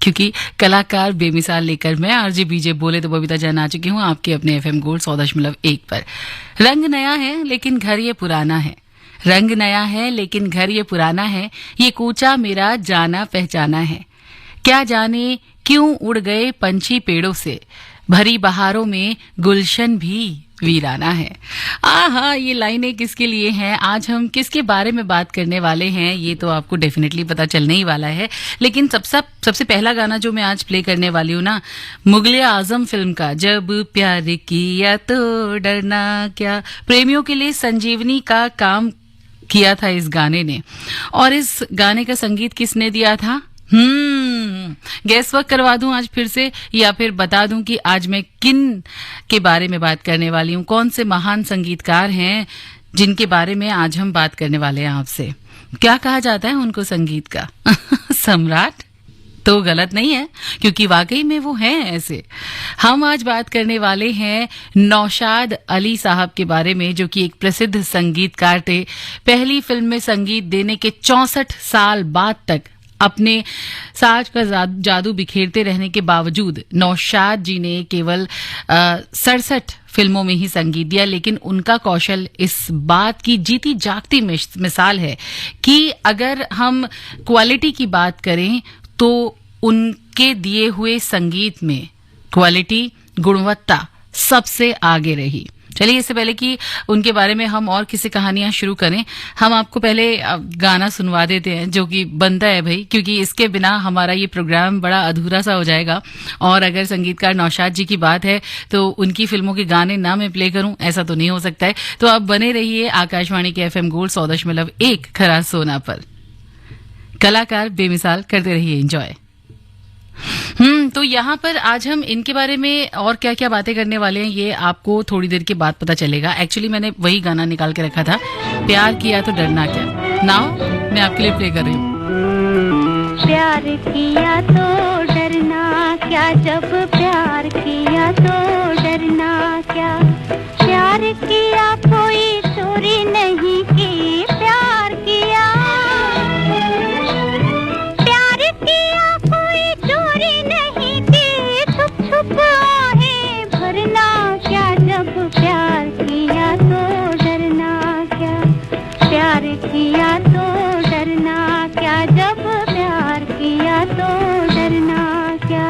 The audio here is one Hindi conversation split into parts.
क्योंकि कलाकार बेमिसाल लेकर मैं आरजे बीजे बोले तो बबीता जान आ चुकी हूँ आपके अपने एफएम गोल्ड 100.1 पर। रंग नया है लेकिन घर ये पुराना है, रंग नया है लेकिन घर ये पुराना है, ये कूचा मेरा जाना पहचाना है। क्या जाने क्यों उड़ गए पंछी पेड़ों से, भरी बहारों में गुलशन भी वीराना है। आहा, ये लाइनें किसके लिए हैं, आज हम किसके बारे में बात करने वाले हैं, ये तो आपको डेफिनेटली पता चलने ही वाला है। लेकिन सबसे पहला गाना जो मैं आज प्ले करने वाली हूँ ना, मुगले आजम फिल्म का जब प्यार किया तो डरना क्या, प्रेमियों के लिए संजीवनी का काम किया था इस गाने ने। और इस गाने का संगीत किसने दिया था? गैस वर्क करवा दूं आज फिर से, या फिर बता दूं कि आज मैं किन के बारे में बात करने वाली हूं, कौन से महान संगीतकार हैं जिनके बारे में आज हम बात करने वाले हैं आपसे। क्या कहा जाता है उनको संगीत का सम्राट? तो गलत नहीं है, क्योंकि वाकई में वो हैं ऐसे। हम आज बात करने वाले हैं नौशाद अली साहब के बारे में, जो कि एक प्रसिद्ध संगीतकार थे। पहली फिल्म में संगीत देने के 64 साल बाद तक अपने साज का जादू बिखेरते रहने के बावजूद नौशाद जी ने केवल 67 फिल्मों में ही संगीत दिया, लेकिन उनका कौशल इस बात की जीती जागती मिसाल है कि अगर हम क्वालिटी की बात करें तो उनके दिए हुए संगीत में क्वालिटी, गुणवत्ता सबसे आगे रही। चलिए, इससे पहले कि उनके बारे में हम और किसी कहानियां शुरू करें, हम आपको पहले गाना सुनवा देते हैं, जो कि बनता है भाई, क्योंकि इसके बिना हमारा ये प्रोग्राम बड़ा अधूरा सा हो जाएगा। और अगर संगीतकार नौशाद जी की बात है तो उनकी फिल्मों के गाने ना मैं प्ले करूं, ऐसा तो नहीं हो सकता है। तो आप बने रहिए आकाशवाणी के एफएम गोल्ड 100.1 खरा सोना पर। कलाकार बेमिसाल, करते रहिए एंजॉय। तो यहाँ पर आज हम इनके बारे में और क्या क्या बातें करने वाले हैं, ये आपको थोड़ी देर के बाद पता चलेगा। एक्चुअली मैंने वही गाना निकाल के रखा था, प्यार किया तो डरना क्या। नाउ मैं आपके लिए प्ले कर रही हूँ। प्यार किया तो डरना क्या, जब प्यार किया तो डरना क्या, प्यार किया कोई चोरी नहीं की, प्यार किया कोई चोरी नहीं की, छुप छुप आहें भरना क्या, जब प्यार किया तो डरना क्या, प्यार किया तो डरना क्या, जब प्यार किया तो डरना क्या।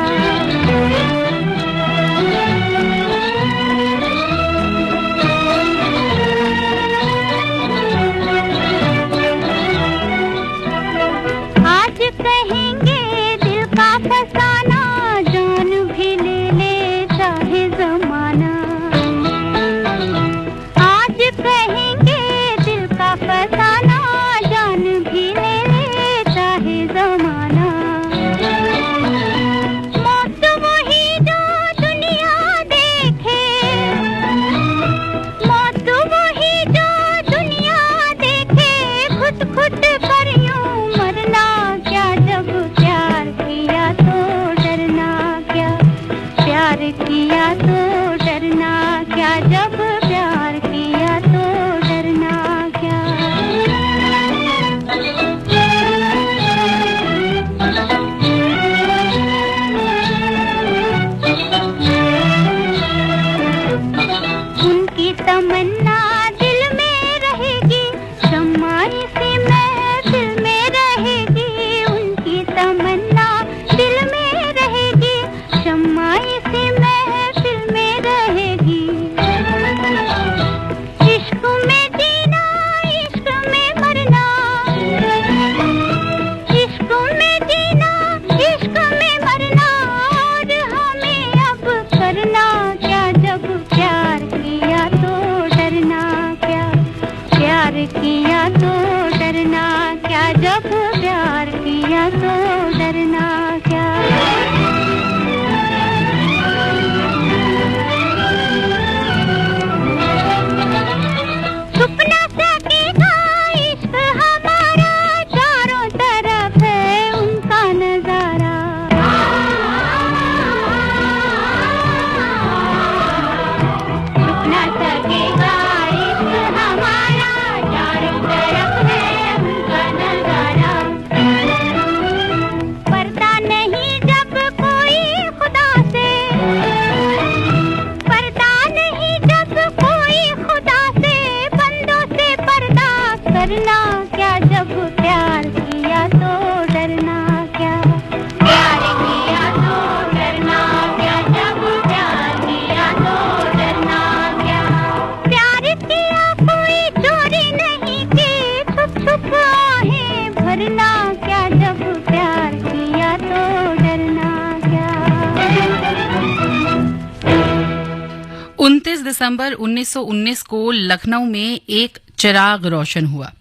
दिसंबर 1919 को लखनऊ में एक चिराग रोशन हुआ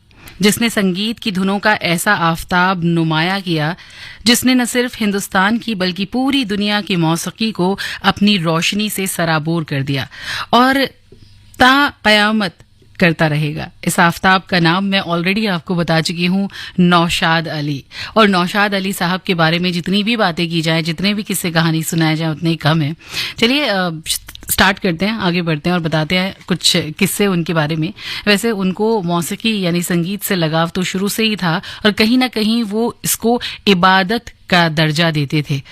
जिसने संगीत की धुनों का ऐसा आफताब नुमाया किया जिसने न सिर्फ हिंदुस्तान की बल्कि पूरी दुनिया की मौसीकी को अपनी रोशनी से सराबोर कर दिया और ता कयामत करता रहेगा। इस आफताब का नाम मैं ऑलरेडी आपको बता चुकी हूँ, नौशाद अली। और नौशाद अली साहब के बारे में जितनी भी बातें की जाए, जितने भी किस्से कहानी सुनाए जाए, उतने ही कम है। चलिए स्टार्ट करते हैं, आगे बढ़ते हैं और बताते हैं कुछ किस्से उनके बारे में। वैसे उनको मौसीकी यानी संगीत से लगाव तो शुरू से ही था और कहीं ना कहीं वो इसको इबादत का दर्जा देते थे।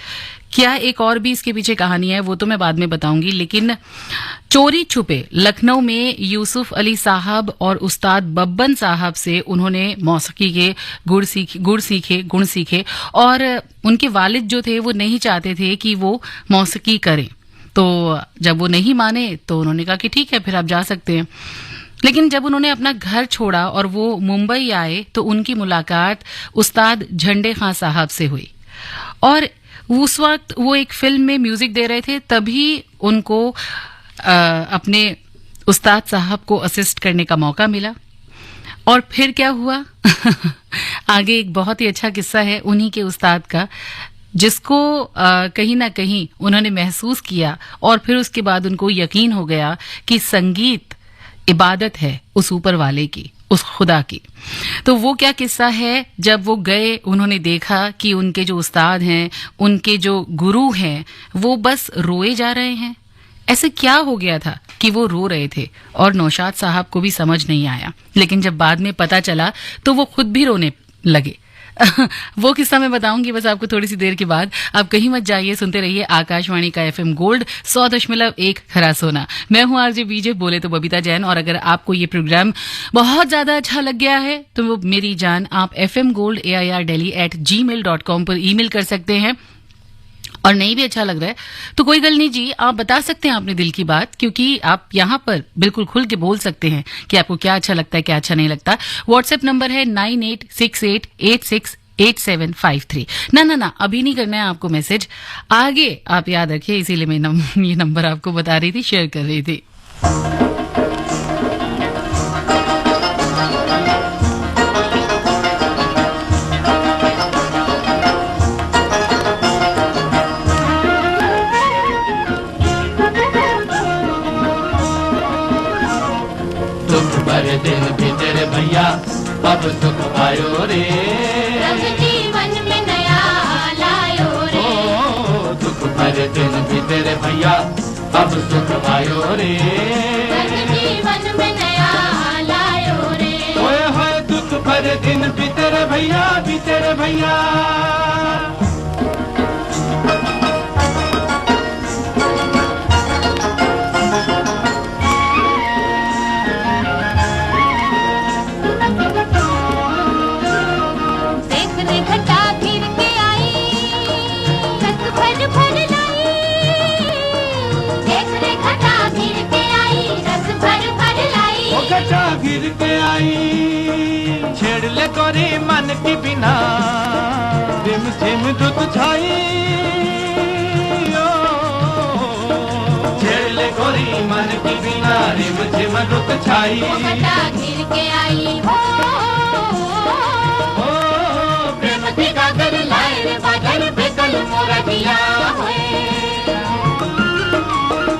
क्या एक और भी इसके पीछे कहानी है वो तो मैं बाद में बताऊंगी, लेकिन चोरी छुपे लखनऊ में यूसुफ अली साहब और उस्ताद बब्बन साहब से उन्होंने मौसीकी के गुण सीखे और उनके वालिद जो थे वो नहीं चाहते थे कि वो मौसीकी करें। तो जब वो नहीं माने तो उन्होंने कहा कि ठीक है, फिर आप जा सकते हैं। लेकिन जब उन्होंने अपना घर छोड़ा और वो मुंबई आए तो उनकी मुलाकात उस्ताद झंडे खां साहब से हुई और उस वक्त वो एक फिल्म में म्यूजिक दे रहे थे, तभी उनको अपने उस्ताद साहब को असिस्ट करने का मौका मिला। और फिर क्या हुआ आगे एक बहुत ही अच्छा किस्सा है उन्हीं के उस्ताद का, जिसको कहीं ना कहीं उन्होंने महसूस किया और फिर उसके बाद उनको यकीन हो गया कि संगीत इबादत है उस ऊपर वाले की, उस खुदा की। तो वो क्या किस्सा है, जब वो गए उन्होंने देखा कि उनके जो उस्ताद हैं, उनके जो गुरु हैं, वो बस रोए जा रहे हैं। ऐसे क्या हो गया था कि वो रो रहे थे और नौशाद साहब को भी समझ नहीं आया। लेकिन जब बाद में पता चला तो वो खुद भी रोने लगे। वो किस्सा मैं बताऊंगी बस आपको थोड़ी सी देर के बाद। आप कहीं मत जाइए, सुनते रहिए आकाशवाणी का FM गोल्ड 100.1 खरा सोना। मैं हूं आरजे बीजे बोले तो बबीता जैन। और अगर आपको ये प्रोग्राम बहुत ज्यादा अच्छा लग गया है तो वो मेरी जान आप fmgoldAIRdelhi@gmail.com पर ईमेल कर सकते हैं। और नहीं भी अच्छा लग रहा है तो कोई गल नहीं जी, आप बता सकते हैं अपने दिल की बात, क्योंकि आप यहाँ पर बिल्कुल खुल के बोल सकते हैं कि आपको क्या अच्छा लगता है, क्या अच्छा नहीं लगता। व्हाट्सएप नंबर है 9868868753। ना अभी नहीं करना है आपको मैसेज, आगे आप याद रखिए, इसीलिए मैं ये नंबर आपको बता रही थी, शेयर कर रही थी। दिन भी तेरे भैया अब सुख आयो रे, रंग जीवन में नया लायो रे। दुख भरे दिन भी तेरे भैया अब सुख आयो रे, रंग जीवन में नया लायो रे। ओए होए दुख भरे दिन भी तेरे भैया गिर के आई, छेड़ ले गोरी मन की बिना, रिम झिम दुत छाई। छेड़ ले गोरी मन की बिना, रिम झिम दुत छाई। गिर के आई हो प्रेम की गागर लाए रे बादल बेकल मोरा दिया होए।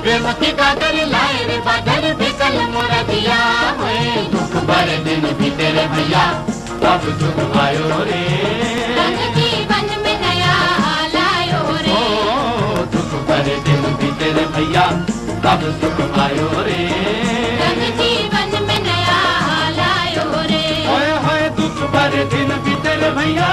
प्रेम की गागर लाए रे बादल बेकल मोरा दिया होए। दुख भरे दिन भी तेरे भैया अब सुख आयो रे, रंग जीवन में नया लायो रे। दुख भरे दिन भी तेरे भैया अब सुख आयो रे, रंग जीवन में नया लायो रे। ओए होए दुख भरे दिन भी तेरे भैया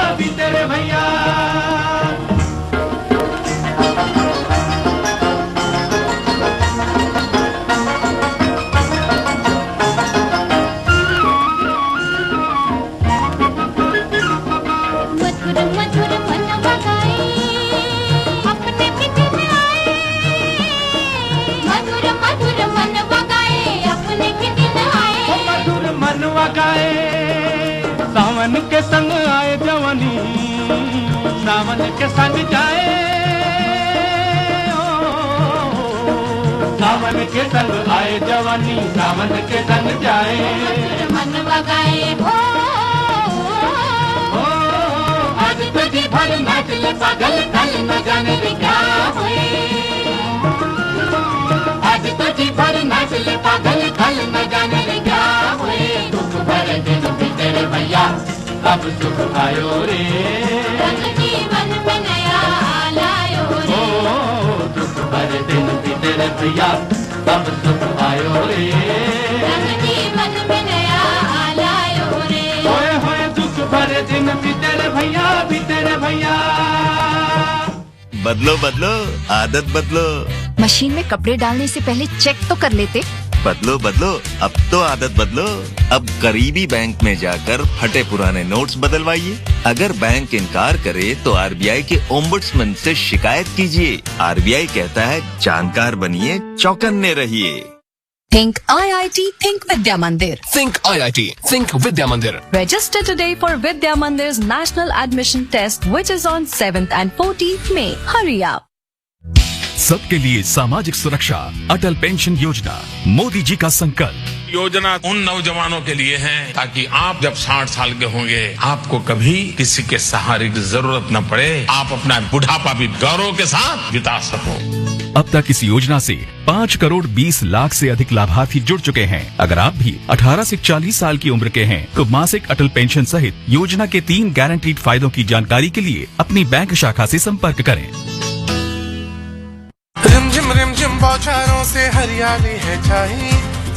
सावन के संग आए जवानी, सावन के संग जाए, सावन के संग आए आए जवानी सावन के रंग जाए मन बगाए हो आज तो जी भर नाच ले पागल कल न जाने रे क्या हुए आज तो जी भर नाच ले पागल कल न जाने रे क्या हुए दुख भरे दिन भी तेरे भैया अब सुख आयो रे रंग जीवन में नया लायो रे दुख भरे दिन भी तेरे भैया अब सुख आयो रे रंग जीवन में नया लायो रे होए होए दुख भरे दिन भी तेरे भैया बदलो बदलो आदत बदलो। मशीन में कपड़े डालने से पहले चेक तो कर लेते। बदलो बदलो अब तो आदत बदलो। अब करीबी बैंक में जाकर फटे पुराने नोट्स बदलवाइए। अगर बैंक इनकार करे तो आरबीआई के ओम्बुड्समैन से शिकायत कीजिए। आरबीआई कहता है जानकार बनिए, चौकन्ने रहिए। Think IIT, think Vidya Mandir. Think IIT, think Vidya Mandir. Register today for Vidya Mandir's national admission test, which is on 7th and 14th May. Hurry up. सबके लिए सामाजिक सुरक्षा, अटल पेंशन योजना, मोदी जी का संकल्प। योजना उन नौजवानों के लिए है ताकि आप जब 60 साल के होंगे आपको कभी किसी के सहारे की जरूरत न पड़े, आप अपना बुढ़ापा भी गौरव के साथ बिता सको। अब तक इस योजना से 5 करोड़ 20 लाख से अधिक लाभार्थी जुड़ चुके हैं। अगर आप भी 18 से 40 साल की उम्र के हैं तो मासिक अटल पेंशन सहित योजना के 3 गारंटीड फायदों की जानकारी के लिए अपनी बैंक शाखा से संपर्क करें। रिमझिम बौछारों से हरियाली है छाई,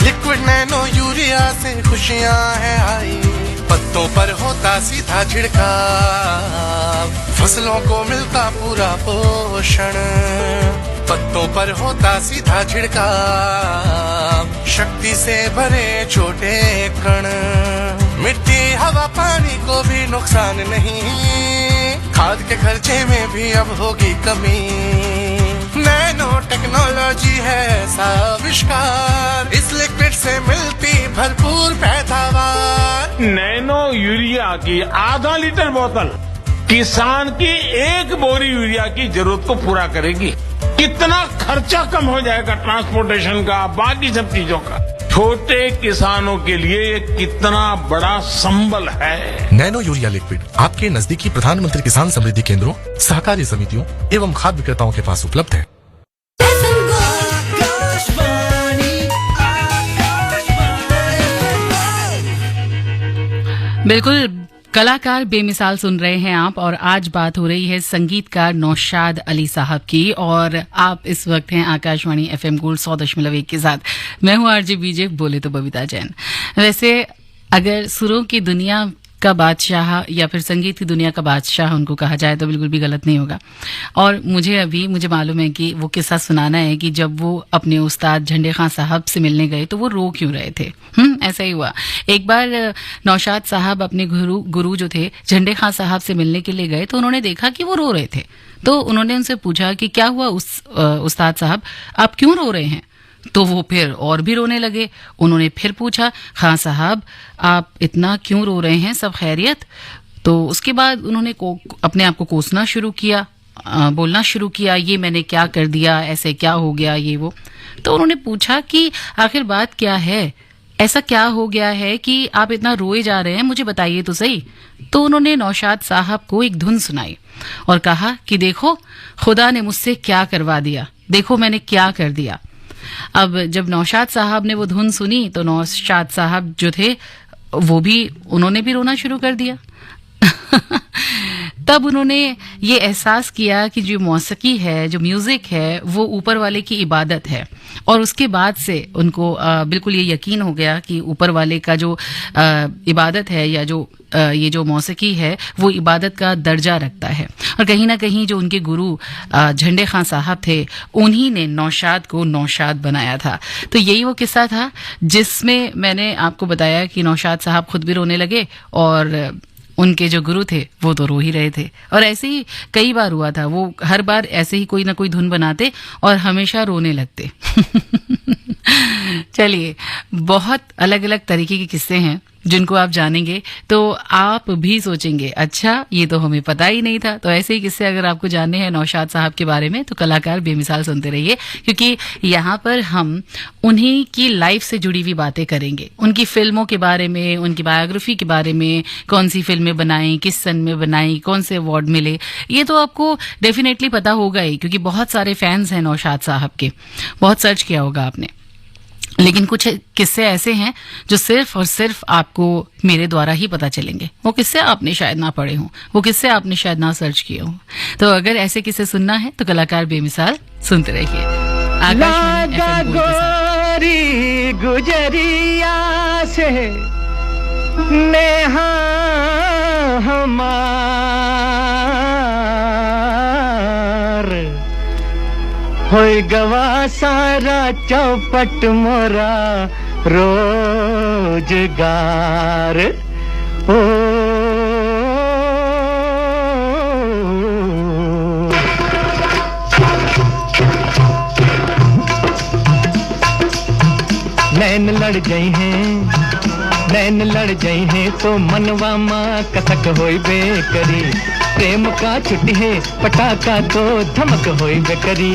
लिक्विड नैनो यूरिया से खुशियाँ है आई। पत्तों पर होता सीधा छिड़काव, फसलों को मिलता पूरा पोषण। पत्तों पर होता सीधा छिड़काव, शक्ति से भरे छोटे कण। मिट्टी हवा पानी को भी नुकसान नहीं, खाद के खर्चे में भी अब होगी कमी। नैनो टेक्नोलॉजी है ऐसा आविष्कार, इस लिक्विड से मिलती भरपूर पैदावार। नैनो यूरिया की आधा लीटर बोतल किसान की 1 बोरी यूरिया की जरूरत को पूरा करेगी। कितना खर्चा कम हो जाएगा ट्रांसपोर्टेशन का, बाकी सब चीजों का। छोटे किसानों के लिए ये कितना बड़ा संबल है। नैनो यूरिया लिक्विड आपके नजदीकी प्रधानमंत्री किसान समृद्धि केंद्रों, सहकारी समितियों एवं खाद्य विक्रेताओं के पास उपलब्ध है। बिल्कुल, कलाकार बेमिसाल सुन रहे हैं आप, और आज बात हो रही है संगीतकार नौशाद अली साहब की, और आप इस वक्त हैं आकाशवाणी FM गोल्ड 100.1 के साथ। मैं हूं आरजे बीजे, बोले तो बबीता जैन। वैसे अगर सुरों की दुनिया का बादशाह या फिर संगीत की दुनिया का बादशाह उनको कहा जाए तो बिल्कुल भी गलत नहीं होगा। और मुझे मालूम है कि वो किस्सा सुनाना है कि जब वो अपने उस्ताद झंडे खां साहब से मिलने गए तो वो रो क्यों रहे थे। ऐसा ही हुआ। एक बार नौशाद साहब अपने गुरु जो थे झंडे खां साहब से मिलने के लिए गए तो उन्होंने देखा कि वो रो रहे थे। तो उन्होंने उनसे पूछा कि क्या हुआ उस्ताद साहब, आप क्यों रो रहे हैं? तो वो फिर और भी रोने लगे। उन्होंने फिर पूछा, खां साहब आप इतना क्यों रो रहे हैं, सब खैरियत? तो उसके बाद उन्होंने अपने आप को कोसना शुरू किया, बोलना शुरू किया, ये मैंने क्या कर दिया, ऐसे क्या हो गया, ये वो। तो उन्होंने पूछा कि आखिर बात क्या है, ऐसा क्या हो गया है कि आप इतना रोए जा रहे हैं, मुझे बताइए तो सही। तो उन्होंने नौशाद साहब को एक धुन सुनाई और कहा कि देखो खुदा ने मुझसे क्या करवा दिया, देखो मैंने क्या कर दिया। अब जब नौशाद साहब ने वो धुन सुनी तो नौशाद साहब जो थे उन्होंने भी रोना शुरू कर दिया। तब उन्होंने ये एहसास किया कि जो मौसीकी है, जो म्यूजिक है, वो ऊपर वाले की इबादत है। और उसके बाद से उनको बिल्कुल ये यकीन हो गया कि ऊपर वाले का जो इबादत है या जो ये जो मौसीकी है वो इबादत का दर्जा रखता है। और कहीं ना कहीं जो उनके गुरु झंडे खां साहब थे उन्हीं ने नौशाद को नौशाद बनाया था। तो यही वो किस्सा था जिसमें मैंने आपको बताया कि नौशाद साहब खुद भी रोने लगे और उनके जो गुरु थे वो तो रो ही रहे थे। और ऐसे ही कई बार हुआ था, वो हर बार ऐसे ही कोई ना कोई धुन बनाते और हमेशा रोने लगते। चलिए, बहुत अलग अलग तरीके के किस्से हैं जिनको आप जानेंगे तो आप भी सोचेंगे अच्छा ये तो हमें पता ही नहीं था। तो ऐसे ही किस्से अगर आपको जानने हैं नौशाद साहब के बारे में तो कलाकार बेमिसाल सुनते रहिए, क्योंकि यहाँ पर हम उन्हीं की लाइफ से जुड़ी हुई बातें करेंगे, उनकी फिल्मों के बारे में, उनकी बायोग्राफी के बारे में, कौन सी फिल्में बनाई, किस सन में बनाई, कौन से अवार्ड मिले, ये तो आपको डेफिनेटली पता होगा ही, क्योंकि बहुत सारे फैंस हैं नौशाद साहब के, बहुत सर्च किया होगा आपने। लेकिन कुछ किस्से ऐसे हैं जो सिर्फ और सिर्फ आपको मेरे द्वारा ही पता चलेंगे। वो किस्से आपने शायद ना पढ़े हों, वो किस्से आपने शायद ना सर्च किए हों। तो अगर ऐसे किस्से सुनना है तो कलाकार बेमिसाल सुनते रहिए आकाशवाणी FM गोल्ड के साथ। गुजरिया से नेहा हमार होय गवा सारा चौपट मोरा रोजगार ओ नैन लड़ गई हैं, नैन लड़ गई हैं तो मनवा माँ कसक होई बेकरी, प्रेम का छुट्टी है पटाखा तो धमक होई बेकरी,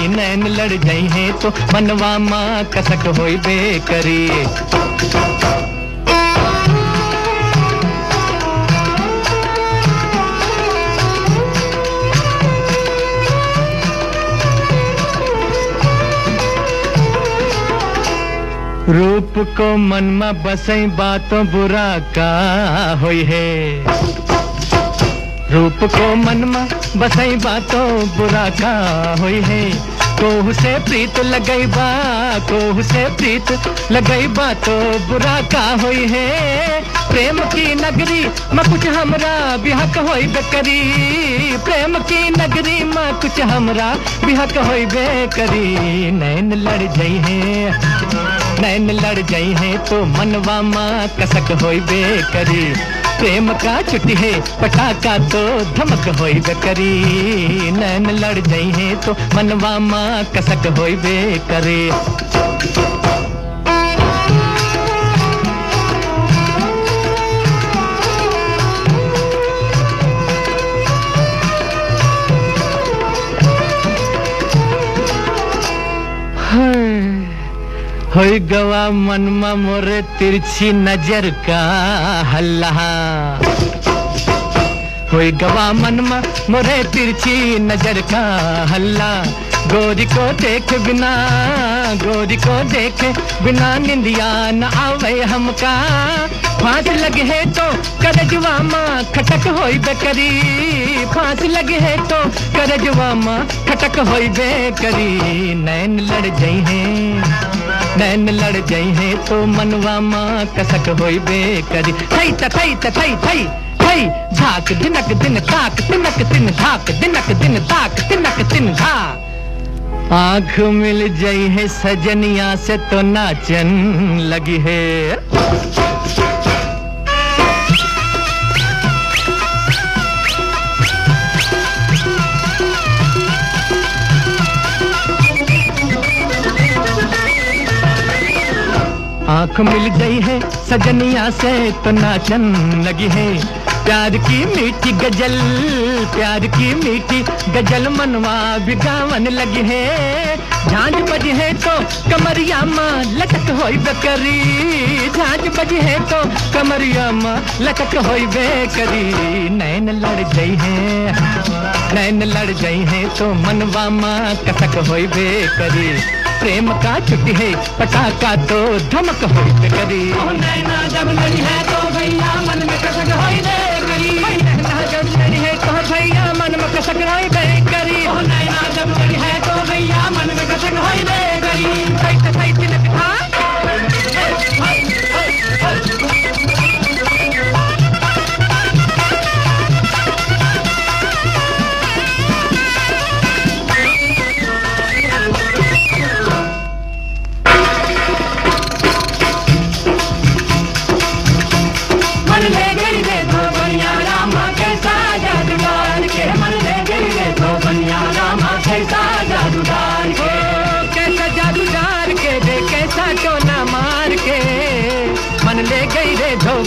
नैन लड़ गई हैं तो मनवा माँ कसक होई बेकरी। रूप को मन में बसई बातों बुरा का होई है, रूप को मन में बसई बातों बुरा का होई है, कोहू से प्रीत लगई बा, कोहू से प्रीत लगई बा तो बुरा का होई है, प्रेम की नगरी में कुछ हमरा बिहक होई बेकरी, प्रेम की नगरी में कुछ हमरा बिहक होई बेकरी, नैन लड़ गई है, नैन लड़ गई हैं तो मनवा माँ कसक होई बेकरी, प्रेम का छुट्टी है पटाखा तो धमक होई बेकरी, नैन लड़ गई हैं तो मनवा माँ कसक होई बेकरी। होई गवा मनमा मोरे तिरछी नजर का हल्ला, होई गवा मनमा मोरे तिरछी नजर का हल्ला, गोरी को देख बिना, गोरी को देख बिना निंदिया न आवे हमका, फांस लगे है तो करजवा माँ खटक होई बेकरी, फांस लगे है तो करजवा माँ खटक होई बेकरी, नैन लड़ गई हैं, नैन लड़ गई हैं तो मनवा माँ कसक होई बेकरी, थई थई थई थई थई झाक दिनक दिन ताक तिनक तिन झाक दिनक दिन ताक तिनक तिन झा, आँख मिल जाई है सजनिया से तो नाचन लगी है, आँख मिल गई है सजनिया से तो नाचन लगी है, प्यार की मीठी गजल, प्यार की मीठी गजल मनवा बिगावन लगी है, झांझ बजी है तो कमरिया माँ लटक होई बेकरी, झांझ बजी है तो कमरिया माँ लटक होई बेकरी, नैन लड़ गई है, नैन लड़ गई है तो मनवा माँ कसक होई बेकरी, प्रेम का छुट्टी है पटाखा तो धमक होई बेकरी, नैना जब लड़ी है तो भैया मन में कसक होई बेकरी, नैना जब लड़ी है तो भैया मन में कसक होई बेकरी, नैना जब लड़ी है तो भैया मन में कसक होई बेकरी, सही सही तिनक था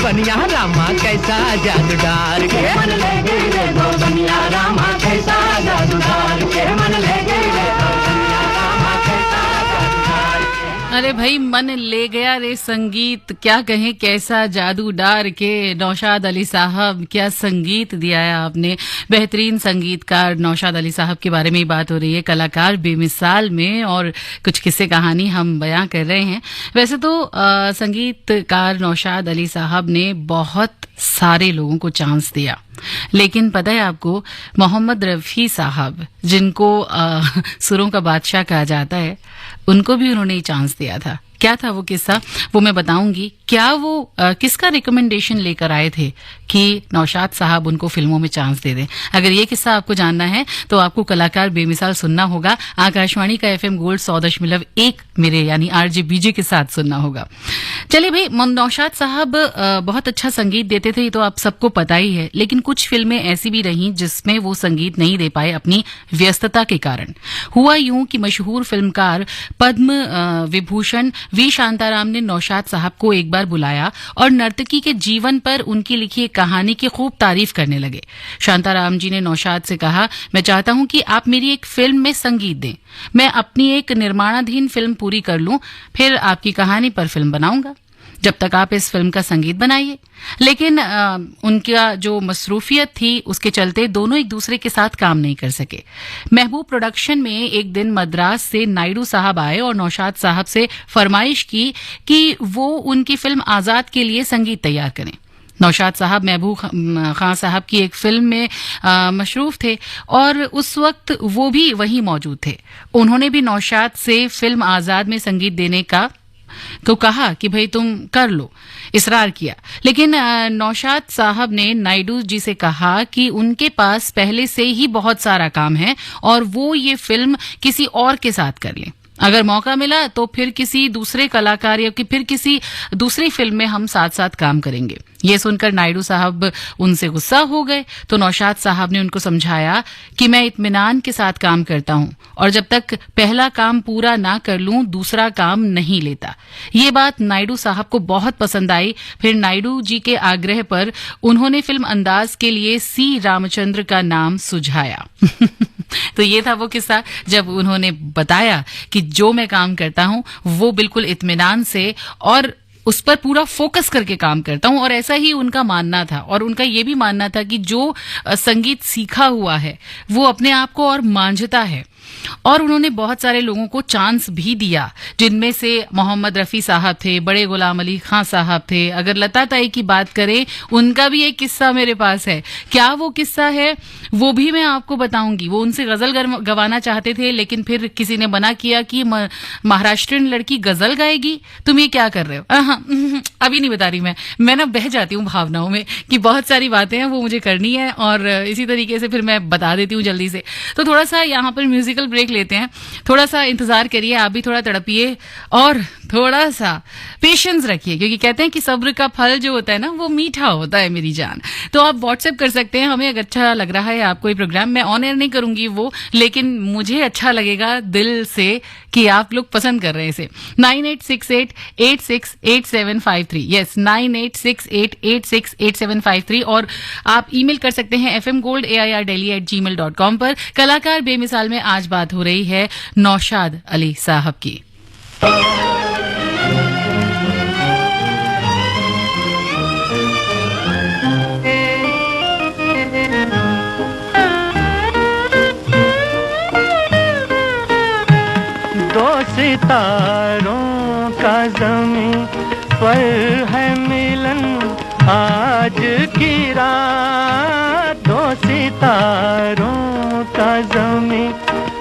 बनिया रामा कैसा जादू डार के मन ले गई रे दो बनिया रामा कैसा जादू डार के मन ले गई रे दो बनिया रामा कैसा जादू डार के। अरे भाई मन ले गया रे संगीत, क्या कहें कैसा जादू डार के। नौशाद अली साहब, क्या संगीत दिया है आपने। बेहतरीन संगीतकार नौशाद अली साहब के बारे में ही बात हो रही है, कलाकार बेमिसाल में, और कुछ किस्से कहानी हम बयां कर रहे हैं। वैसे तो संगीतकार नौशाद अली साहब ने बहुत सारे लोगों को चांस दिया, लेकिन पता है आपको, मोहम्मद रफ़ी साहब जिनको सुरों का बादशाह कहा जाता है, उनको भी उन्होंने चांस दिया था। क्या था वो किस्सा, वो मैं बताऊंगी। क्या वो किसका रिकमेंडेशन लेकर आए थे कि नौशाद साहब उनको फिल्मों में चांस दे दें। अगर ये किस्सा आपको जानना है तो आपको कलाकार बेमिसाल सुनना होगा। आकाशवाणी का FM गोल्ड 100.1 मेरे यानी RJ BJ के साथ सुनना होगा। चलिए भाई, नौशाद साहब बहुत अच्छा संगीत देते थे, तो आप सबको पता ही है, लेकिन कुछ फिल्में ऐसी भी रहीं जिसमें वो संगीत नहीं दे पाए अपनी व्यस्तता के कारण। हुआ यूं कि मशहूर फिल्मकार पद्म विभूषण वी शांताराम ने नौशाद साहब को एक बार बुलाया और नर्तकी के जीवन पर उनकी लिखी एक कहानी की खूब तारीफ करने लगे। शांताराम जी ने नौशाद से कहा, मैं चाहता हूं कि आप मेरी एक फिल्म में संगीत दें, मैं अपनी एक निर्माणाधीन फिल्म पूरी कर लूं, फिर आपकी कहानी पर फिल्म बनाऊंगा, जब तक आप इस फिल्म का संगीत बनाइए। लेकिन उनका जो मसरूफियत थी उसके चलते दोनों एक दूसरे के साथ काम नहीं कर सके। महबूब प्रोडक्शन में एक दिन मद्रास से नायडू साहब आए और नौशाद साहब से फरमाइश की कि वो उनकी फिल्म आजाद के लिए संगीत तैयार करें। नौशाद साहब महबूब खान साहब की एक फिल्म में मशरूफ थे और उस वक्त वो भी वहीं मौजूद थे। उन्होंने भी नौशाद से फिल्म आजाद में संगीत देने का तो कहा कि भाई तुम कर लो, इसरार किया। लेकिन नौशाद साहब ने नायडू जी से कहा कि उनके पास पहले से ही बहुत सारा काम है और वो ये फिल्म किसी और के साथ कर लें। अगर मौका मिला तो फिर किसी दूसरे कलाकार या फिर किसी दूसरी फिल्म में हम साथ साथ काम करेंगे। ये सुनकर नायडू साहब उनसे गुस्सा हो गए, तो नौशाद साहब ने उनको समझाया कि मैं इत्मीनान के साथ काम करता हूं और जब तक पहला काम पूरा ना कर लूं दूसरा काम नहीं लेता। ये बात नायडू साहब को बहुत पसंद आई। फिर नायडू जी के आग्रह पर उन्होंने फिल्म अंदाज के लिए C रामचंद्र का नाम सुझाया। तो ये था वो किस्सा जब उन्होंने बताया कि जो मैं काम करता हूं वो बिल्कुल इत्मीनान से और उस पर पूरा फोकस करके काम करता हूं। और ऐसा ही उनका मानना था, और उनका ये भी मानना था कि जो संगीत सीखा हुआ है वो अपने आप को और मांझता है। और उन्होंने बहुत सारे लोगों को चांस भी दिया, जिनमें से मोहम्मद रफ़ी साहब थे, बड़े गुलाम अली खां साहब थे। अगर लता ताई की बात करें, उनका भी एक किस्सा मेरे पास है। क्या वो किस्सा है वो भी मैं आपको बताऊंगी। वो उनसे गजल गवाना चाहते थे, लेकिन फिर किसी ने मना किया कि महाराष्ट्रियन लड़की गजल गाएगी, तुम ये क्या कर रहे हो। अभी नहीं बता रही मैं ना बह जाती हूँ भावनाओं में कि बहुत सारी बातें हैं वो मुझे करनी है, और इसी तरीके से फिर मैं बता देती हूँ जल्दी से। तो थोड़ा सा यहाँ पर म्यूजिकल ब्रेक लेते हैं, थोड़ा सा इंतजार करिए, आप भी थोड़ा तड़पिए और थोड़ा सा पेशेंस रखिए, क्योंकि कहते हैं कि सब्र का फल जो होता है ना वो मीठा होता है मेरी जान। तो आप व्हाट्सएप कर सकते हैं हमें, अगर अच्छा लग रहा है आपको ये प्रोग्राम। मैं ऑन एयर नहीं करूंगी वो, लेकिन मुझे अच्छा लगेगा दिल से कि आप लोग पसंद कर रहे हैं इसे। 9868868753, यस 9868868753। और आप ईमेल कर सकते हैं fmgold@airdelhi@gmail.com पर। कलाकार बेमिसाल में आज बात हो रही है नौशाद अली साहब की। दो सितारों का ज़मीं पर है मिलन आज की रात, दो सितारों का ज़मीं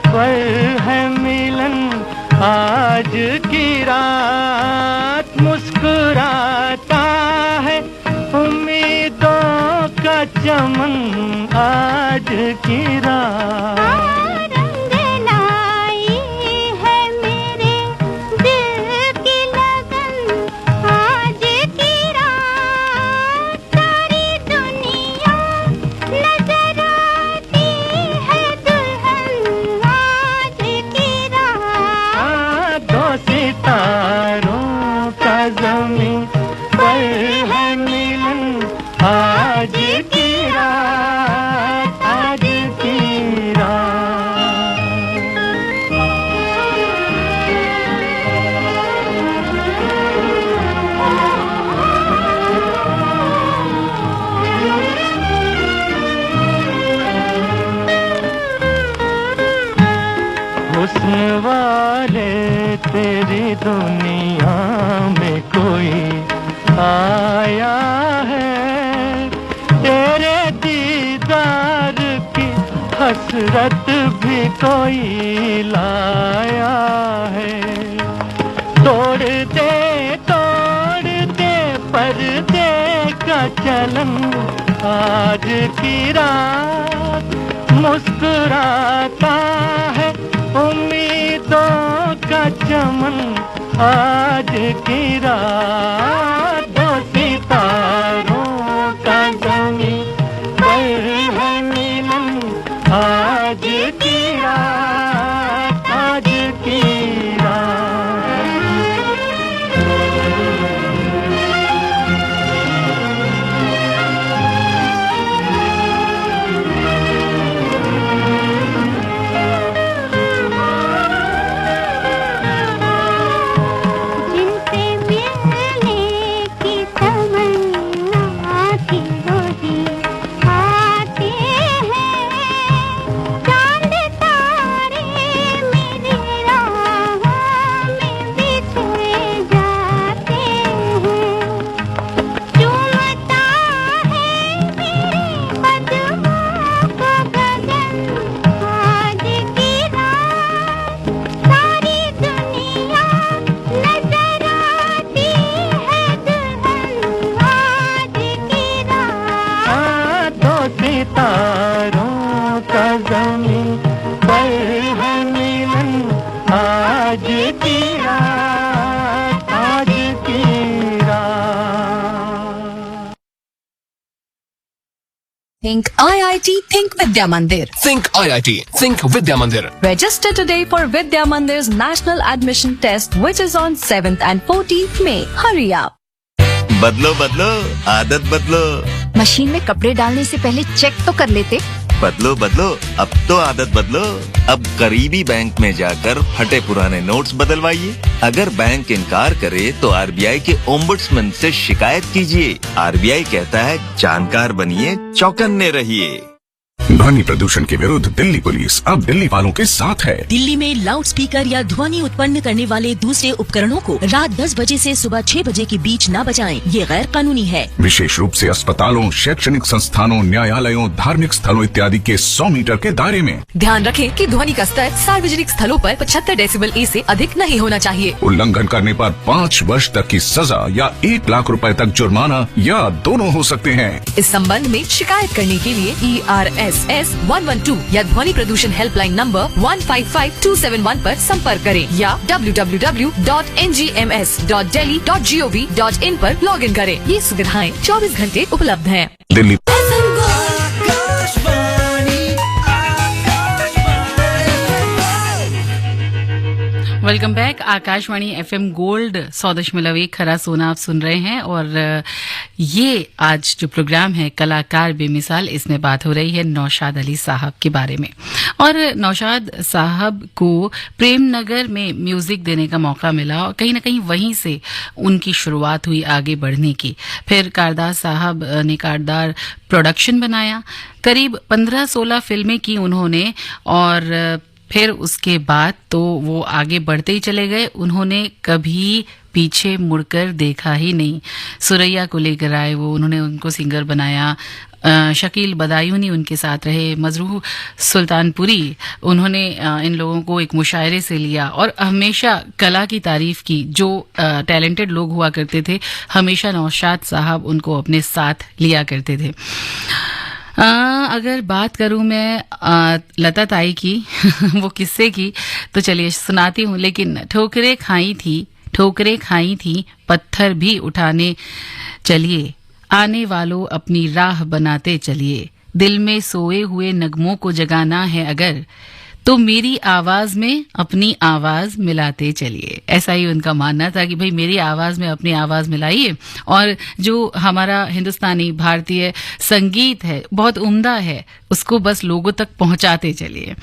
पर है मिलन आज की रात। मुस्कुराता है उम्मीदों का चमन आज की रात। सितारों का ज़मीं पर है मिलन हुस्न वाले तेरी दुनिया में कोई आया है, तेरे दीदार की हसरत भी कोई लाया है। तोड़ दे पर्दे का चलन, आज की रात मुस्कुराता है, उम्मीदों का चमन, आज की रात दो सितारों का ज़मीं पर है मिलन, आज की रात, आज की रात। Think IIT, think Vidya Mandir. Think IIT, think Vidya Mandir. Register today for Vidya Mandir's national admission test, which is on 7th and 14th May. Hurry up. बदलो बदलो आदत बदलो। मशीन में कपड़े डालने से पहले चेक तो कर लेते। बदलो बदलो अब तो आदत बदलो। अब करीबी बैंक में जाकर फटे पुराने नोट्स बदलवाइए। अगर बैंक इनकार करे तो आरबीआई के ओम्बुड्समैन से शिकायत कीजिए। आरबीआई कहता है जानकार बनिए, चौकन्ने रहिए। ध्वनि प्रदूषण के विरुद्ध दिल्ली पुलिस अब दिल्ली वालों के साथ है। दिल्ली में लाउड स्पीकर या ध्वनि उत्पन्न करने वाले दूसरे उपकरणों को रात 10 बजे से सुबह 6 बजे के बीच न बजाएं। ये गैर कानूनी है। विशेष रूप से अस्पतालों, शैक्षणिक संस्थानों, न्यायालयों, धार्मिक स्थलों इत्यादि के 100 मीटर के दायरे में। ध्यान रखें कि ध्वनि का स्तर सार्वजनिक स्थलों पर 75 डेसिबल से अधिक नहीं होना चाहिए। उल्लंघन करने पर 5 वर्ष तक की सजा या 1 लाख रुपए तक जुर्माना या दोनों हो सकते हैं। इस संबंध में शिकायत करने के लिए ERSS 112 या ध्वनि प्रदूषण हेल्पलाइन नंबर 155271 पर संपर्क करें या www.ngms.delhi.gov.in पर लॉगिन करें। ये सुविधाएं 24 घंटे उपलब्ध हैं। Delhi welcome back. Akashvani FM gold 100.1 खरा सोना आप सुन रहे हैं और ये आज जो प्रोग्राम है कलाकार बेमिसाल, इसमें बात हो रही है नौशाद अली साहब के बारे में। और नौशाद साहब को प्रेम नगर में म्यूजिक देने का मौका मिला और कहीं ना कहीं वहीं से उनकी शुरुआत हुई आगे बढ़ने की। फिर कारदार साहब ने कारदार प्रोडक्शन बनाया, करीब 15-16 फिल्में की उन्होंने और फिर उसके बाद तो वो आगे बढ़ते ही चले गए। उन्होंने कभी पीछे मुड़कर देखा ही नहीं। सुरैया को लेकर आए वो, उन्होंने उनको सिंगर बनाया। शकील बदायूनी उनके साथ रहे, मजरूह सुल्तानपुरी, उन्होंने इन लोगों को एक मुशायरे से लिया और हमेशा कला की तारीफ की। जो टैलेंटेड लोग हुआ करते थे हमेशा नौशाद साहब उनको अपने साथ लिया करते थे। अगर बात करूं मैं लता ताई की वो किस्से की तो चलिए सुनाती हूं। लेकिन ठोकरें खाई थी पत्थर भी उठाने चलिए, आने वालों अपनी राह बनाते चलिए, दिल में सोए हुए नगमों को जगाना है अगर तो मेरी आवाज में अपनी आवाज मिलाते चलिए। ऐसा ही उनका मानना था कि भाई मेरी आवाज में अपनी आवाज मिलाइए और जो हमारा हिंदुस्तानी भारतीय संगीत है बहुत उम्दा है, उसको बस लोगों तक पहुंचाते चलिए।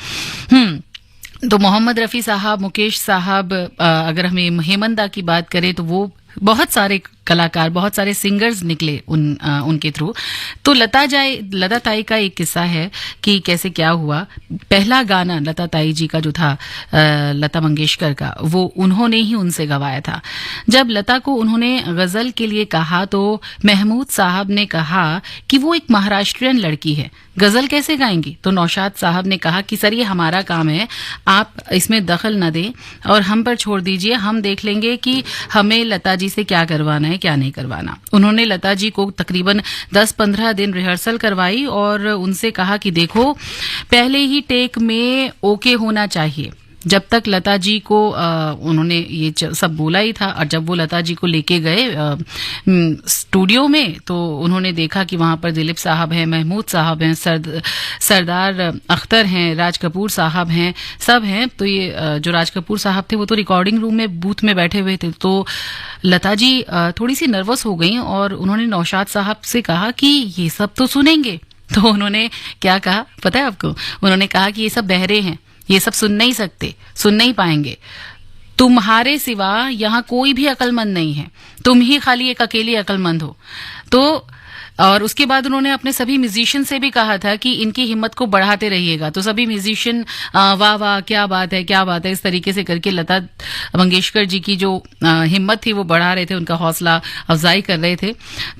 तो मोहम्मद रफ़ी साहब, मुकेश साहब, अगर हमें हेमंदा की बात करें तो वो बहुत सारे कलाकार, बहुत सारे सिंगर्स निकले उनके थ्रू। तो लता ताई का एक किस्सा है कि कैसे क्या हुआ। पहला गाना लता ताई जी का जो था, लता मंगेशकर का, वो उन्होंने ही उनसे गवाया था। जब लता को उन्होंने गजल के लिए कहा तो महमूद साहब ने कहा कि वो एक महाराष्ट्रियन लड़की है, गजल कैसे गाएंगी। तो नौशाद साहब ने कहा कि सर ये हमारा काम है, आप इसमें दखल न दें और हम पर छोड़ दीजिए, हम देख लेंगे कि हमें लता जी से क्या करवाना है क्या नहीं करवाना। उन्होंने लता जी को तकरीबन 10-15 दिन रिहर्सल करवाई और उनसे कहा कि देखो पहले ही टेक में ओके होना चाहिए। जब तक लता जी को उन्होंने ये सब बोला ही था, और जब वो लता जी को लेके गए स्टूडियो में तो उन्होंने देखा कि वहां पर दिलीप साहब हैं, महमूद साहब हैं, सरदार अख्तर हैं, राज कपूर साहब हैं, सब हैं। तो ये जो राज कपूर साहब थे वो तो रिकॉर्डिंग रूम में बूथ में बैठे हुए थे। तो लता जी थोड़ी सी नर्वस हो गई और उन्होंने नौशाद साहब से कहा कि ये सब तो सुनेंगे। तो उन्होंने क्या कहा पता है आपको? उन्होंने कहा कि ये सब बहरे हैं, ये सब सुन नहीं सकते, सुन नहीं पाएंगे। तुम्हारे सिवा यहाँ कोई भी अक्लमंद नहीं है, तुम ही खाली एक अकेली अक्लमंद हो। तो और उसके बाद उन्होंने अपने सभी म्यूजिशियन से भी कहा था कि इनकी हिम्मत को बढ़ाते रहिएगा। तो सभी म्यूजिशियन वाह वाह क्या बात है क्या बात है, इस तरीके से करके लता मंगेशकर जी की जो हिम्मत थी वो बढ़ा रहे थे, उनका हौसला अफजाई कर रहे थे।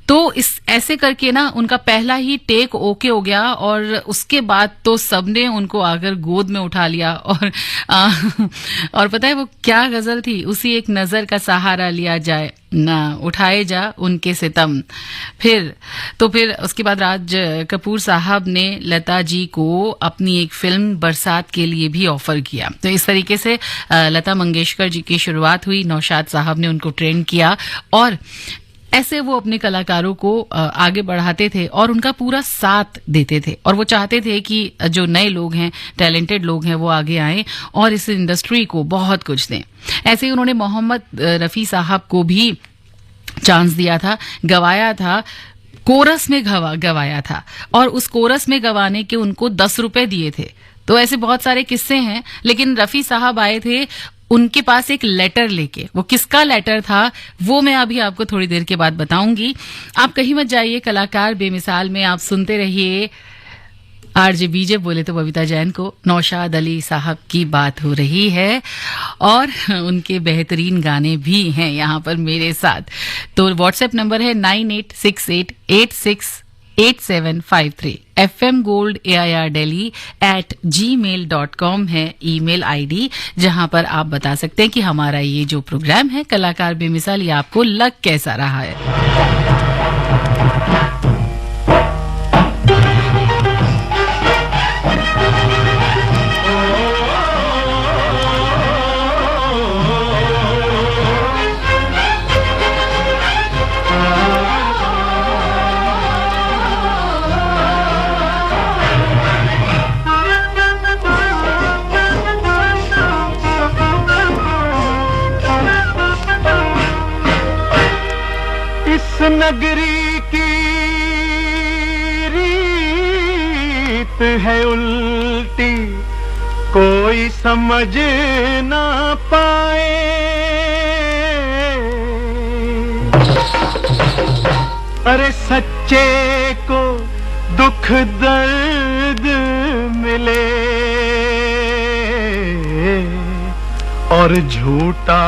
तो इस ऐसे करके ना उनका पहला ही टेक ओके हो गया और उसके बाद तो सबने उनको आकर गोद में उठा लिया। और पता है वो क्या गजल थी? उसी एक नजर का सहारा लिया जाए ना उठाए जा उनके सितम। फिर उसके बाद राज कपूर साहब ने लता जी को अपनी एक फिल्म बरसात के लिए भी ऑफर किया। तो इस तरीके से लता मंगेशकर जी की शुरुआत हुई। नौशाद साहब ने उनको ट्रेन किया और ऐसे वो अपने कलाकारों को आगे बढ़ाते थे और उनका पूरा साथ देते थे। और वो चाहते थे कि जो नए लोग हैं, टैलेंटेड लोग हैं, वो आगे आएं और इस इंडस्ट्री को बहुत कुछ दें। ऐसे ही उन्होंने मोहम्मद रफी साहब को भी चांस दिया था, गवाया था, कोरस में गवाया था और उस कोरस में गवाने के उनको 10 रुपए दिए थे। तो ऐसे बहुत सारे किस्से हैं। लेकिन रफी साहब आए थे उनके पास एक लेटर लेके। वो किसका लेटर था वो मैं अभी आपको थोड़ी देर के बाद बताऊंगी। आप कहीं मत जाइए, कलाकार बेमिसाल में आप सुनते रहिए। आरजे बीजे बोले तो बबीता जैन को नौशाद अली साहब की बात हो रही है और उनके बेहतरीन गाने भी हैं यहाँ पर मेरे साथ। तो व्हाट्सएप नंबर है 9868868753। fmgoldAIRdelhi@gmail.com है ईमेल आईडी, जहां पर आप बता सकते हैं कि हमारा ये जो प्रोग्राम है कलाकार बेमिसाल, ये आपको लग कैसा रहा है। नगरी की रीत है उल्टी, कोई समझ ना पाए। अरे सच्चे को दुख दर्द मिले और झूठा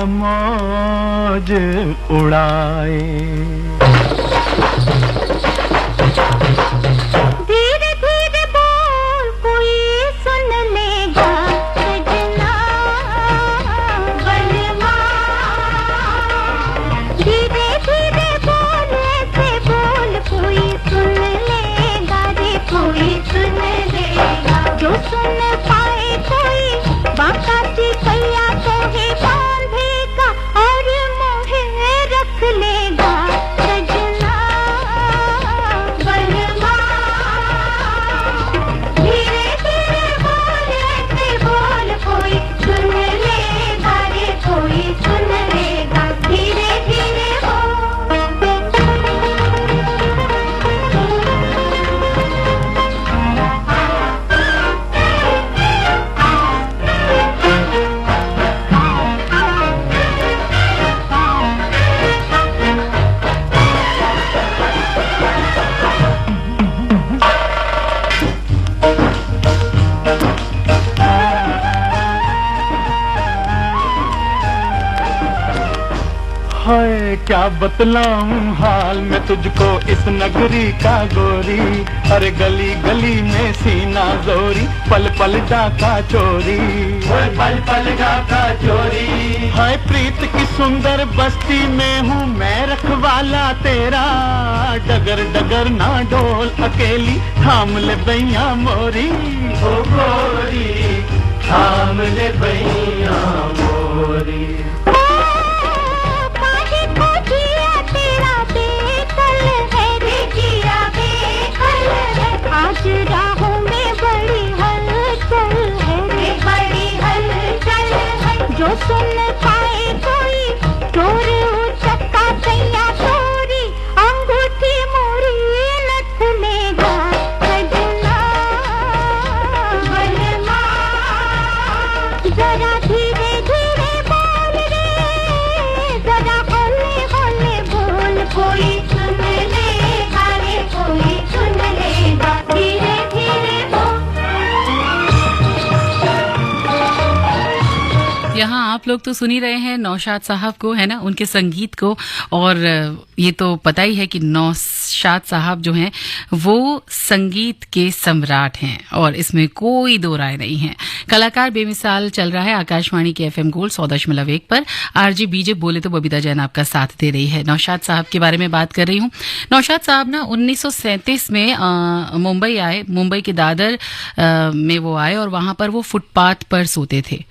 मौज उड़ाए। धीरे धीरे बोल कोई सुन लेगा सजना बलवा। धीरे धीरे बोल ऐसे बोल कोई सुन लेगा रे, कोई सुन लेगा। जो सुन पाए कोई बाका चिपैया को है बांधेगा और मोहे रख लेगा। हाय क्या बतलाऊं हाल मैं तुझको इस नगरी का गोरी, अरे गली गली में सीना जोरी, पल पल डाका चोरी, पल पल डाका चोरी। हाय प्रीत की सुंदर बस्ती में हूँ मैं रखवाला तेरा, डगर डगर ना डोल अकेली, थाम ले बैया मोरी, ओ गोरी थाम ले बैया मोरी। आज राहों में बड़ी हलचल है रे, बड़ी हलचल है, जो सुन पाए कोई चोर उचक्का सैया चोरी, अंगूठी मोरी नथ लेगा सजना बलमा, जरा धीरे धीरे बोल रे, जरा हौले हौले बोल, कोई सुन लेगा रे, कोई सुन लेगा, धीरे धीरे बोल। यहाँ आप लोग तो सुन ही रहे हैं नौशाद साहब को, है ना, उनके संगीत को। और ये तो पता ही है कि नौशाद साहब जो हैं वो संगीत के सम्राट हैं और इसमें कोई दो राय नहीं है। कलाकार बेमिसाल चल रहा है आकाशवाणी के FM गोल्ड 100.1 पर। आरजे बीजे बोले तो बबीता जैन आपका साथ दे रही है। नौशाद साहब के बारे में बात कर रही हूँ। नौशाद साहब ना 1937 में मुंबई आए। मुंबई के दादर में वो आए और वहां पर वो फुटपाथ पर सोते थे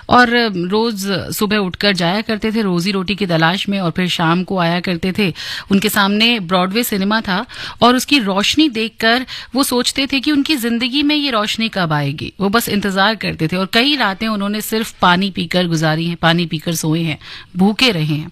और रोज सुबह उठकर जाया करते थे रोजी रोटी की तलाश में और फिर शाम को आया करते थे। उनके सामने ब्रॉडवे सिनेमा था और उसकी रोशनी देखकर वो सोचते थे कि उनकी जिंदगी में ये रोशनी कब आएगी। वो बस इंतजार करते थे और कई रातें उन्होंने सिर्फ पानी पीकर गुजारी हैं, पानी पीकर सोए हैं, भूखे रहे हैं।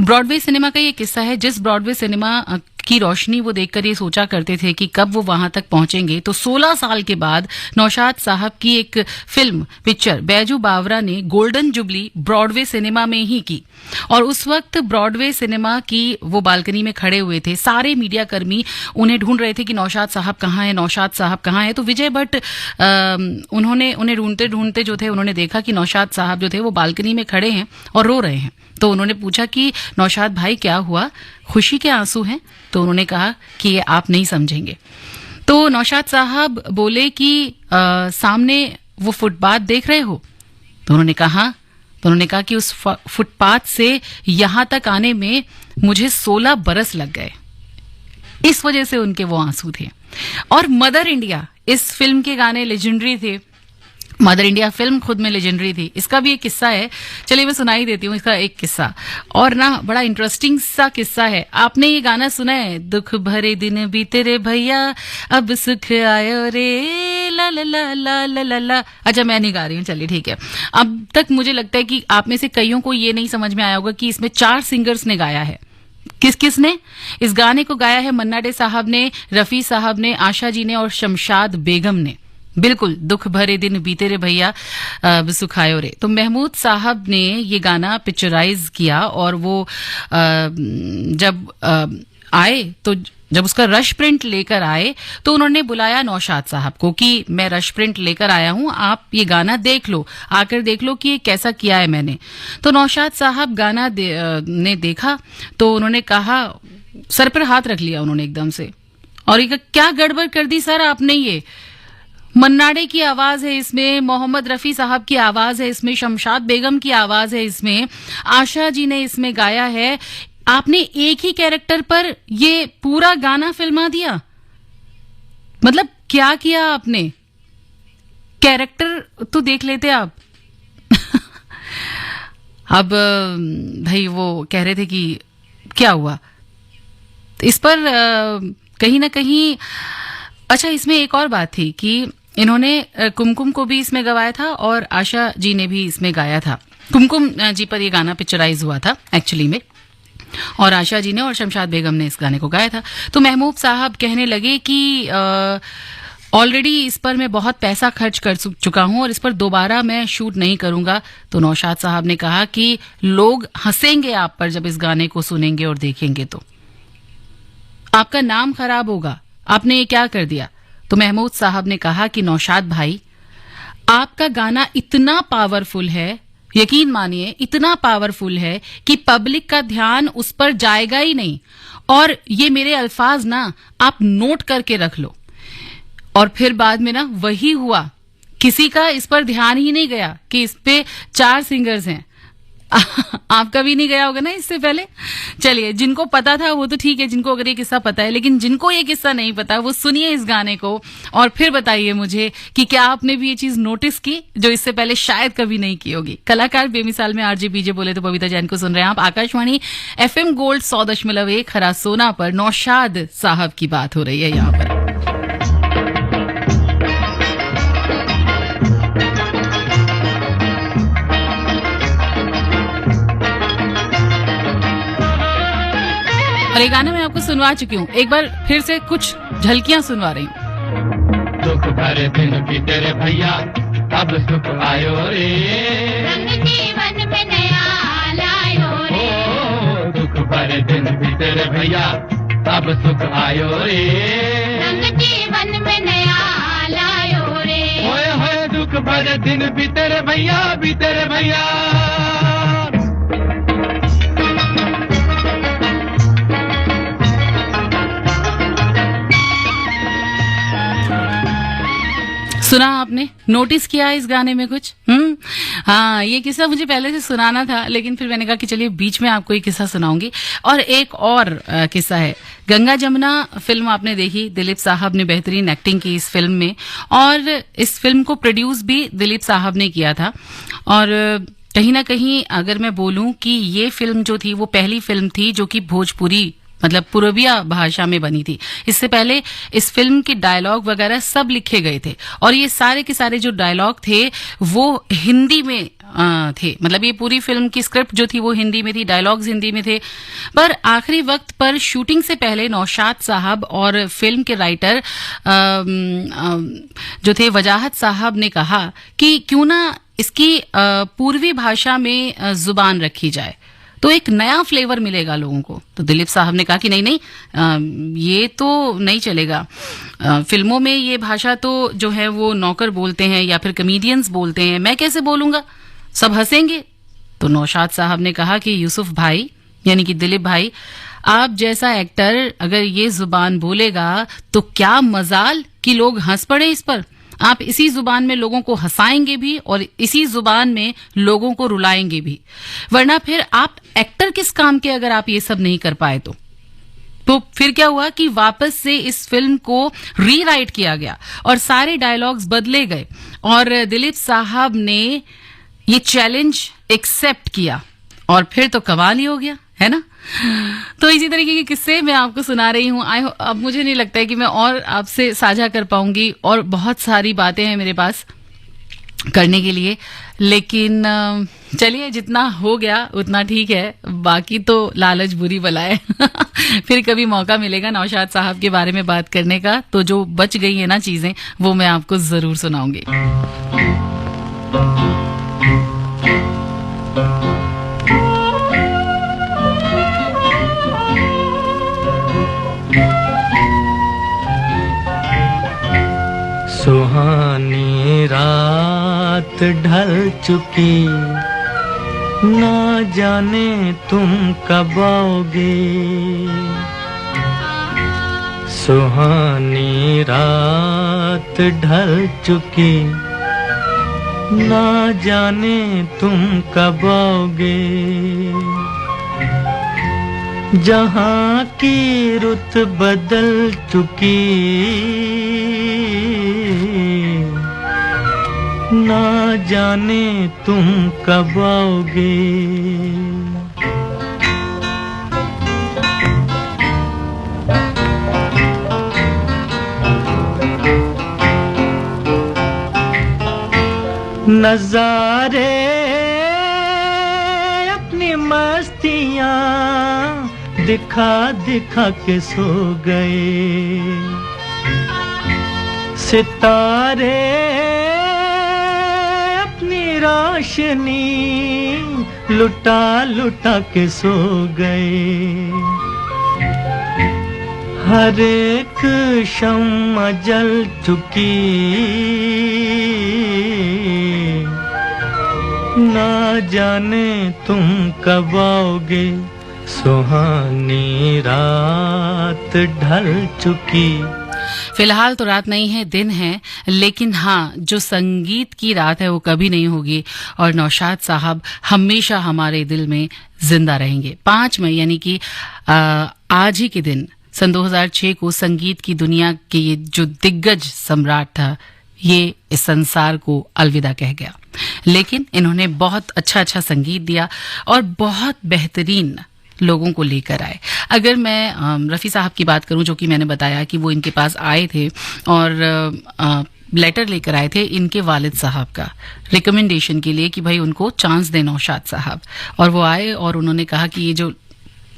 ब्रॉडवे सिनेमा का ये किस्सा है, जिस ब्रॉडवे सिनेमा की रोशनी वो देखकर ये सोचा करते थे कि कब वो वहां तक पहुंचेंगे, तो 16 साल के बाद नौशाद साहब की एक फिल्म पिक्चर बैजू बावरा ने गोल्डन जुबली ब्रॉडवे सिनेमा में ही की। और उस वक्त ब्रॉडवे सिनेमा की वो बालकनी में खड़े हुए थे, सारे मीडिया कर्मी उन्हें ढूंढ रहे थे कि नौशाद साहब कहाँ है, नौशाद साहब कहाँ है। तो विजय भट्ट उन्हें ढूंढते ढूंढते जो थे उन्होंने देखा कि नौशाद साहब जो थे वो बालकनी में खड़े हैं और रो रहे हैं। तो उन्होंने पूछा कि नौशाद भाई क्या हुआ, खुशी के आंसू हैं? तो उन्होंने कहा कि ये आप नहीं समझेंगे। तो नौशाद साहब बोले कि सामने वो फुटपाथ देख रहे हो? तो उन्होंने कहा कि उस फुटपाथ से यहां तक आने में मुझे 16 बरस लग गए। इस वजह से उनके वो आंसू थे। और मदर इंडिया, इस फिल्म के गाने लेजेंडरी थे। मदर इंडिया फिल्म खुद में लेजेंडरी थी। इसका भी एक किस्सा है, चलिए मैं सुनाई देती हूँ इसका एक किस्सा। और ना बड़ा इंटरेस्टिंग सा किस्सा है। आपने ये गाना सुना है, दुख भरे दिन बीते रे भैया अब सुख आयो रे ला ला ला ला ला ला ला। अच्छा मैं नहीं गा रही हूँ, चलिए ठीक है। अब तक मुझे लगता है कि आप में से कईयों को ये नहीं समझ में आया होगा कि इसमें 4 सिंगर्स ने गाया है। किसने इस गाने को गाया है? मन्ना डे साहब ने, रफी साहब ने, आशा जी ने और शमशाद बेगम ने। बिल्कुल, दुख भरे दिन बीते रे भैया सुखायो रे। तो महमूद साहब ने ये गाना पिक्चराइज किया और वो जब आए तो जब उसका रश प्रिंट लेकर आए तो उन्होंने बुलाया नौशाद साहब को कि मैं रश प्रिंट लेकर आया हूं, आप ये गाना देख लो, आकर देख लो कि ये कैसा किया है मैंने। तो नौशाद साहब गाना ने देखा तो उन्होंने कहा, सर पर हाथ रख लिया उन्होंने एकदम से और ये क्या गड़बड़ कर दी सर आपने। ये मन्नाडे की आवाज है इसमें, मोहम्मद रफी साहब की आवाज है इसमें, शमशाद बेगम की आवाज है इसमें, आशा जी ने इसमें गाया है। आपने एक ही कैरेक्टर पर ये पूरा गाना फिल्मा दिया। मतलब क्या किया आपने? कैरेक्टर तो देख लेते आप। अब भाई वो कह रहे थे कि क्या हुआ इस पर कहीं ना कहीं। अच्छा इसमें एक और बात थी कि इन्होंने कुमकुम को भी इसमें गवाया था और आशा जी ने भी इसमें गाया था। कुमकुम जी पर ये गाना पिक्चराइज हुआ था एक्चुअली में, और आशा जी ने और शमशाद बेगम ने इस गाने को गाया था। तो महमूद साहब कहने लगे कि ऑलरेडी इस पर मैं बहुत पैसा खर्च कर चुका हूं और इस पर दोबारा मैं शूट नहीं करूंगा। तो नौशाद साहब ने कहा कि लोग हंसेंगे आप पर जब इस गाने को सुनेंगे और देखेंगे, तो आपका नाम खराब होगा, आपने ये क्या कर दिया। तो महमूद साहब ने कहा कि नौशाद भाई आपका गाना इतना पावरफुल है यकीन मानिए इतना पावरफुल है कि पब्लिक का ध्यान उस पर जाएगा ही नहीं। और ये मेरे अल्फाज ना आप नोट करके रख लो। और फिर बाद में ना वही हुआ, किसी का इस पर ध्यान ही नहीं गया कि इस पे 4 सिंगर्स हैं। आपका भी नहीं गया होगा ना इससे पहले। चलिए, जिनको पता था वो तो ठीक है, जिनको अगर ये किस्सा पता है, लेकिन जिनको ये किस्सा नहीं पता वो सुनिए इस गाने को और फिर बताइए मुझे कि क्या आपने भी ये चीज नोटिस की जो इससे पहले शायद कभी नहीं की होगी। कलाकार बेमिसाल में आरजे बीजे बोले तो बबीता जैन को सुन रहे हैं आप। आकाशवाणी FM गोल्ड 100.1 हरा सोना पर नौशाद साहब की बात हो रही है यहाँ पर। और ये गाना मैं आपको सुनवा चुकी हूँ, एक बार फिर से कुछ झलकियां सुनवा रही हूँ। दुख भरे दिन बीते रे भैया, अब सुख आयो रे, रंग जीवन में नया लायो रे। दुख भरे दिन बीते रे भैया, अब सुख आयो रे, रंग जीवन में नया लायो रे। होए होए दुख भरे दिन बीते रे भैया, बीते रे भैया। सुना आपने, नोटिस किया इस गाने में कुछ? हाँ, ये किस्सा मुझे पहले से सुनाना था, लेकिन फिर मैंने कहा कि चलिए बीच में आपको ये किस्सा सुनाऊंगी। और एक और किस्सा है, गंगा जमुना फिल्म आपने देखी, दिलीप साहब ने बेहतरीन एक्टिंग की इस फिल्म में, और इस फिल्म को प्रोड्यूस भी दिलीप साहब ने किया था। और कहीं ना कहीं अगर मैं बोलूं कि ये फिल्म जो थी वो पहली फिल्म थी जो कि भोजपुरी मतलब पूर्विया भाषा में बनी थी। इससे पहले इस फिल्म के डायलॉग वगैरह सब लिखे गए थे और ये सारे के सारे जो डायलॉग थे वो हिंदी में थे। मतलब ये पूरी फिल्म की स्क्रिप्ट जो थी वो हिंदी में थी, डायलॉग्स हिंदी में थे। पर आखिरी वक्त पर शूटिंग से पहले नौशाद साहब और फिल्म के राइटर जो थे वजाहत साहब ने कहा कि क्यों ना इसकी पूर्वी भाषा में जुबान रखी जाए तो एक नया फ्लेवर मिलेगा लोगों को। तो दिलीप साहब ने कहा कि नहीं ये तो नहीं चलेगा, फिल्मों में ये भाषा तो जो है वो नौकर बोलते हैं या फिर कमेडियंस बोलते हैं, मैं कैसे बोलूंगा, सब हंसेंगे। तो नौशाद साहब ने कहा कि यूसुफ भाई यानी कि दिलीप भाई, आप जैसा एक्टर अगर ये जुबान बोलेगा तो क्या मजाल कि लोग हंस पड़े इस पर। आप इसी जुबान में लोगों को हंसाएंगे भी और इसी जुबान में लोगों को रुलाएंगे भी, वरना फिर आप एक्टर किस काम के अगर आप ये सब नहीं कर पाए तो फिर क्या हुआ कि वापस से इस फिल्म को रीराइट किया गया और सारे डायलॉग्स बदले गए और दिलीप साहब ने ये चैलेंज एक्सेप्ट किया और फिर तो कमाल ही हो गया, है ना। तो इसी तरीके के किस्से मैं आपको सुना रही हूँ। अब मुझे नहीं लगता है कि मैं और आपसे साझा कर पाऊंगी और बहुत सारी बातें हैं मेरे पास करने के लिए, लेकिन चलिए जितना हो गया उतना ठीक है, बाकी तो लालच बुरी बला है। फिर कभी मौका मिलेगा नौशाद साहब के बारे में बात करने का तो जो बच गई है ना चीजें वो मैं आपको जरूर सुनाऊंगी। सुहानी रात ढल चुकी, ना जाने तुम कब आओगे। सुहानी रात ढल चुकी, ना जाने तुम कब आओगे। जहाँ की रुत बदल चुकी, ना जाने तुम कब आओगे। नजारे अपनी मस्तियाँ दिखा दिखा के सो गए। सितारे रोशनी लुटा लुटा के सो गए। हर एक शम्मा जल चुकी, ना जाने तुम कब आओगे, सुहानी रात ढल चुकी। फिलहाल तो रात नहीं है, दिन है, लेकिन हाँ, जो संगीत की रात है वो कभी नहीं होगी और नौशाद साहब हमेशा हमारे दिल में जिंदा रहेंगे। 5 मई यानी कि आज ही के दिन सन 2006 को संगीत की दुनिया के ये जो दिग्गज सम्राट था, ये इस संसार को अलविदा कह गया। लेकिन इन्होंने बहुत अच्छा संगीत दिया और बहुत बेहतरीन लोगों को लेकर आए। अगर मैं रफ़ी साहब की बात करूं, जो कि मैंने बताया कि वो इनके पास आए थे और लेटर लेकर आए थे इनके वालिद साहब का रिकमेंडेशन के लिए कि भाई उनको चांस दें नौशाद साहब, और वो आए और उन्होंने कहा कि ये जो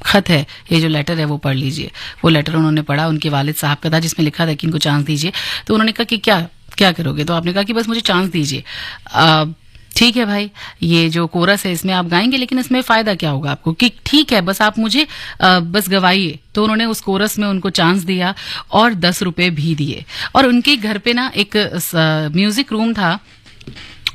खत है, ये जो लेटर है वो पढ़ लीजिए। वो लेटर उन्होंने पढ़ा, उनके वालिद साहब का था, जिसमें लिखा था कि इनको चांस दीजिए। तो उन्होंने कहा कि क्या करोगे? तो आपने कहा कि बस मुझे चांस दीजिए। ठीक है भाई, ये जो कोरस है इसमें आप गाएंगे, लेकिन इसमें फायदा क्या होगा आपको? कि ठीक है, बस आप मुझे बस गवाइए। तो उन्होंने उस कोरस में उनको चांस दिया और 10 रुपए भी दिए। और उनके घर पे ना एक म्यूजिक रूम था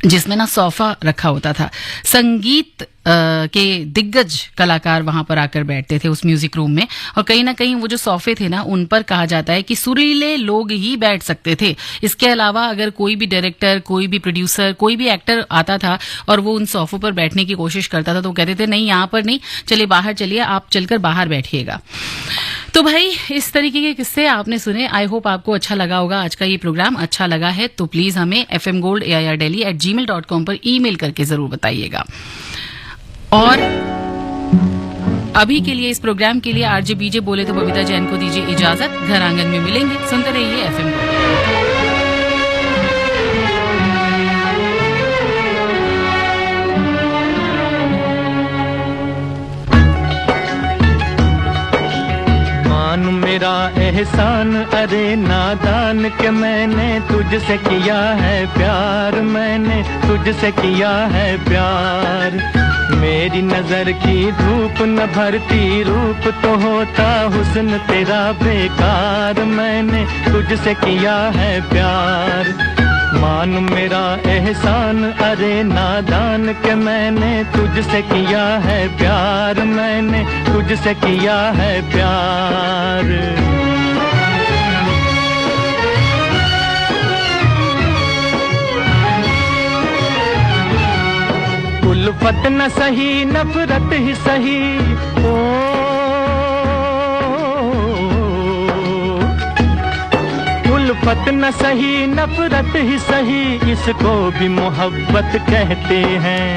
जिसमें ना सोफा रखा होता था। संगीत के दिग्गज कलाकार वहां पर आकर बैठते थे उस म्यूजिक रूम में, और कहीं ना कहीं वो जो सोफे थे ना, उन पर कहा जाता है कि सुरीले लोग ही बैठ सकते थे। इसके अलावा अगर कोई भी डायरेक्टर, कोई भी प्रोड्यूसर, कोई भी एक्टर आता था और वो उन सोफों पर बैठने की कोशिश करता था, तो वो कहते थे नहीं, यहाँ पर नहीं, चलिए बाहर चलिए, आप चलकर बाहर बैठिएगा। तो भाई इस तरीके के किस्से आपने सुने। आई होप आपको अच्छा लगा होगा आज का ये प्रोग्राम। अच्छा लगा है तो प्लीज हमें fmgold@airdelhi@gmail.com पर ईमेल करके जरूर बताइएगा। और अभी के लिए इस प्रोग्राम के लिए आरजे बीजे बोले तो बबीता जैन को दीजिए इजाजत। घर आंगन में मिलेंगे, सुनते रहिए एफएम गोल्ड। मेरा एहसान अरे नादान के मैंने तुझसे किया है प्यार, मैंने तुझसे किया है प्यार। मेरी नजर की धूप न भरती रूप तो होता हुस्न तेरा बेकार, मैंने तुझसे किया है प्यार। मान मेरा एहसान अरे नादान के मैंने तुझसे किया है प्यार, मैंने तुझसे किया है प्यार। उल्फत न सही नफरत ही सही, उल्फत न सही नफरत ही सही, इसको भी मोहब्बत कहते हैं।